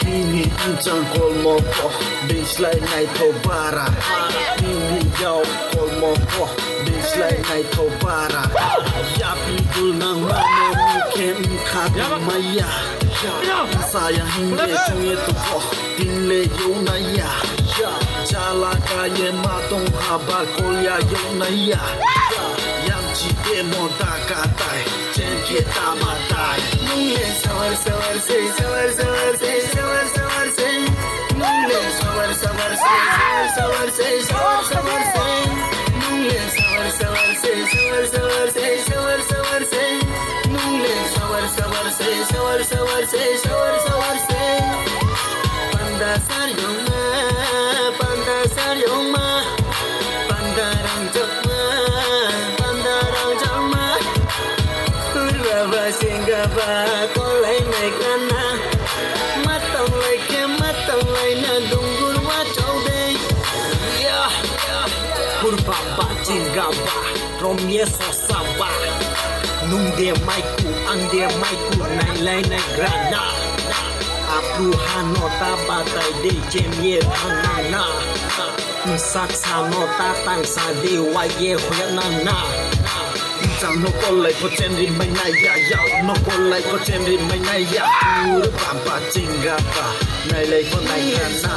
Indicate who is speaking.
Speaker 1: Ini uncang kolmoko baseline night bara ini jauh kolmoko baseline night bara ya pidul nang mane mukem khadi maya saya hingga tunge tuko dinle yunaya jala kaya matong haba kolya yunaya yang cite moda katai cenke tamatai nungle sawar sawar se sawar sawar se sawar sawar se nungle sawar sawar se sawar se sawar sawar se nungle sawar sawar se sawar sawar se sawar sawar se nungle sawar sawar se sawar sawar se sawar sawar se pandasar yoma pandarang jokma pandarang jokma kuraba singaba kolai naik kana matang lai na dunggur wa chaude ya kurba singaba romye sosaba nung dia maiku ang dia maiku nai lai nai grana Apru hanota batai de jemye panana saksa nota tang sa de waye hoyanana Jam no kolai ko chenrin mai nai ya ya no kolai ko chenrin mai nai ya pur pampa chinga pa nai lai ko nai kana